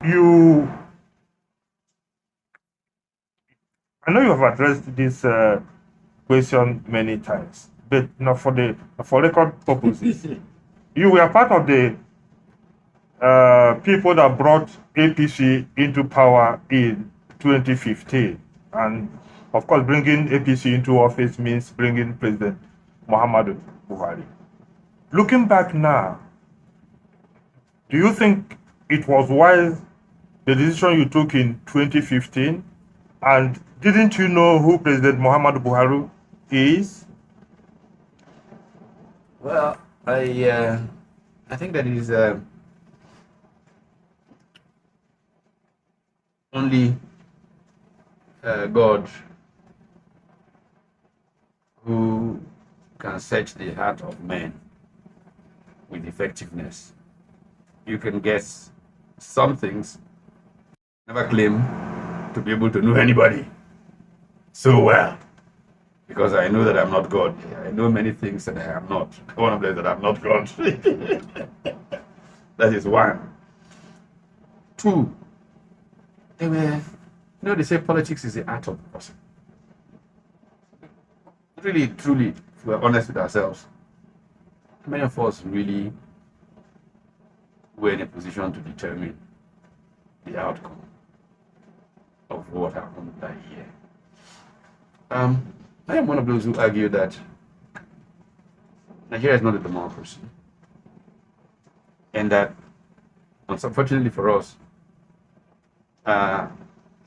you, I know you have addressed this question many times, but for record purposes, you were part of the people that brought APC into power in 2015, and of course, bringing APC into office means bringing President Muhammadu Buhari. Looking back now, do you think it was wise, the decision you took in 2015? And didn't you know who President Muhammadu Buhari is? Well, I think that it is only God who can search the heart of man with effectiveness. You can guess some things, never claim to be able to know anybody so well, because I know that I'm not God. I know many things that I am not. One of them that I'm not God. That is one. Two, they say politics is the art of the person. Really, truly, if we're honest with ourselves, many of us really were in a position to determine the outcome of what happened that year. I am one of those who argue that Nigeria is not a democracy, and that, unfortunately for us,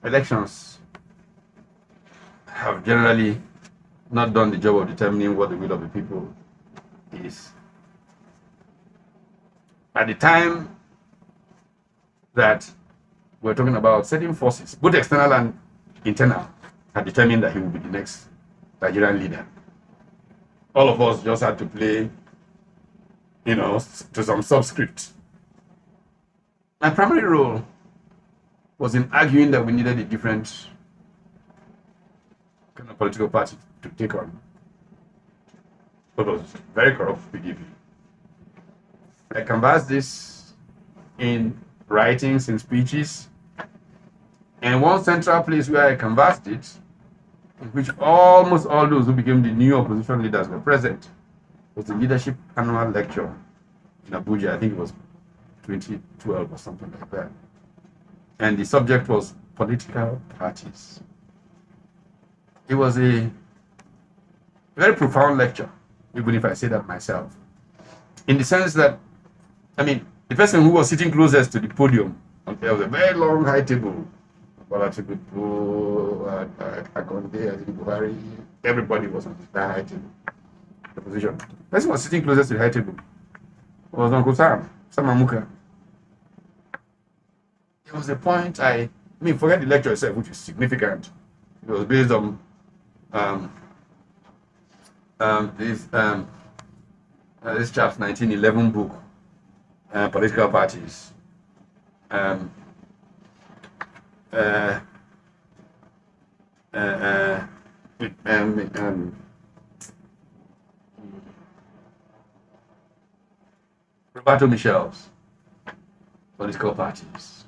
elections have generally not done the job of determining what the will of the people is. At the time that we're talking about, certain forces, both external and internal, had determined that he would be the next Nigerian leader. All of us just had to play, to some subscript. My primary role was in arguing that we needed a different kind of political party to take on. It was very corrupt PDP. I canvassed this in writings, in speeches, and one central place where I canvassed it, in which almost all those who became the new opposition leaders were present, was the leadership annual lecture in Abuja. I think it was 2012 or something like that. And the subject was political parties. It was a very profound lecture, even if I say that myself, in the sense that, the person who was sitting closest to the podium, there was a very long high table. Everybody was on that high table. The position. The person was sitting closest to the high table was Uncle Sam Amuka. There was a point forget the lecture itself, which is significant. It was based on this chap's 1911 book, Political Parties. Roberto Michel's Political Parties,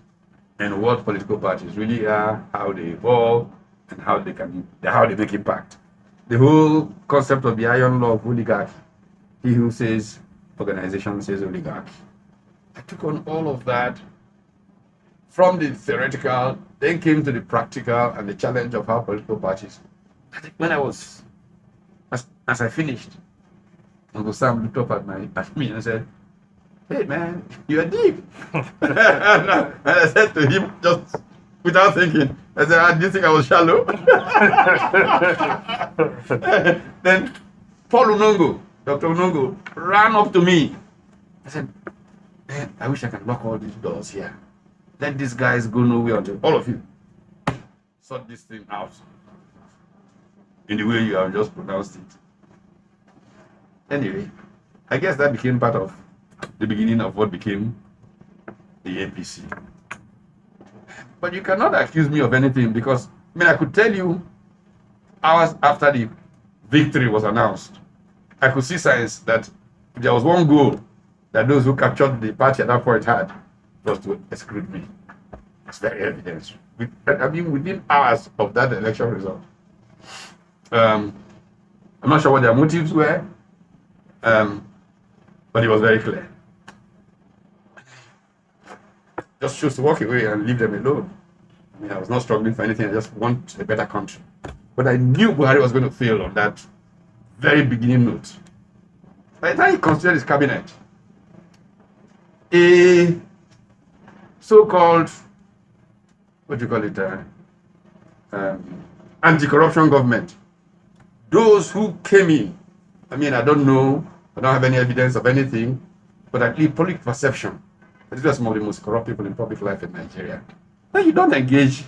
and what political parties really are, how they evolve, and how they make impact. The whole concept of the iron law of oligarchy. He who says organization says oligarchy. I took on all of that from the theoretical, then came to the practical and the challenge of how political parties. I think when as I finished, Uncle Sam looked up at me and said, "Hey man, you're deep." And I said to him, just without thinking, I said, "Do you think I was shallow?" Then Paul Unongo, Dr. Unongo, ran up to me. I said, "Man, I wish I could lock all these doors here. Let these guys go nowhere until all of you sort this thing out in the way you have just pronounced it." Anyway, I guess that became part of the beginning of what became the APC. But you cannot accuse me of anything, because I could tell you hours after the victory was announced, I could see signs that if there was one goal that those who captured the party at that point had, was to exclude me. It's very evident. I mean, within hours of that election result. I'm not sure what their motives were, but it was very clear. Just chose to walk away and leave them alone. I mean, I was not struggling for anything. I just want a better country. But I knew Buhari was going to fail on that very beginning note. By the time he considered his cabinet, a so-called, what do you call it, anti-corruption government, those who came in, I mean, I don't know, I don't have any evidence of anything, but at least public perception, these are some of the most corrupt people in public life in Nigeria. Now you don't engage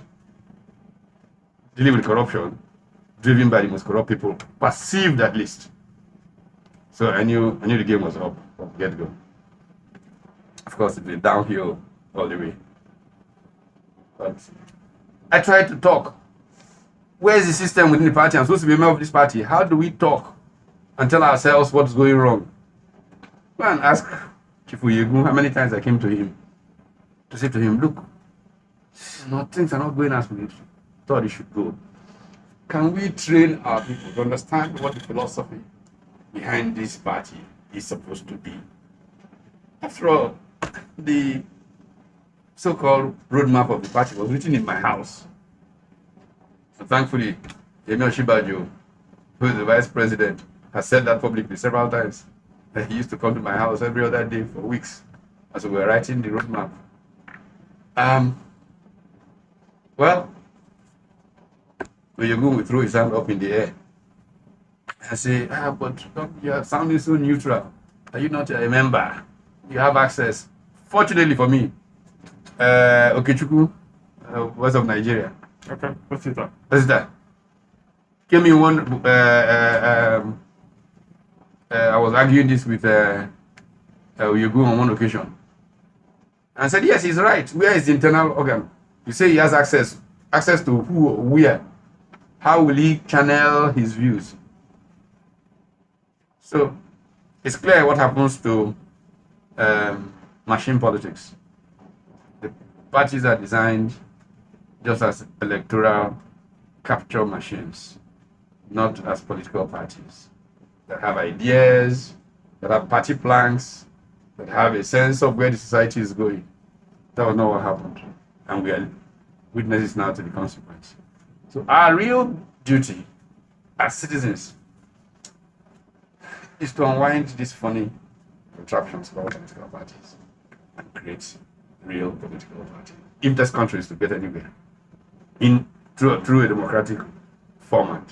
dealing with corruption driven by the most corrupt people, perceived at least. So I knew the game was up from the get-go. Of course, it's been downhill all the way. But I tried to talk. Where is the system within the party? I'm supposed to be a member of this party. How do we talk and tell ourselves what's going wrong? Go and ask Chief Uyegu how many times I came to him to say to him, look, things are not going as we thought it should go. Can we train our people to understand what the philosophy behind this party is supposed to be? After all, the so-called roadmap of the party was written in my house. So thankfully, Yemi Oshibajo, who is the vice president, has said that publicly several times, that he used to come to my house every other day for weeks as we were writing the roadmap. Well, Oyegu will throw his hand up in the air and say, but you are sounding so neutral. Are you not a member? You have access. Fortunately for me, Okechukwu, west of Nigeria. Okay, what's it? What's that? Came in one. I was arguing this with Oyegu on one occasion, and said, "Yes, he's right. Where is the internal organ? You say he has access. Access to who? Where? How will he channel his views?" So it's clear what happens to machine politics. The parties are designed just as electoral capture machines, not as political parties that have ideas, that have party plans, that have a sense of where the society is going. That was not what happened. And we are witnesses now to the consequence. So our real duty as citizens is to unwind these funny contraptions called political parties and create real political parties. If this country is to get anywhere through a democratic format.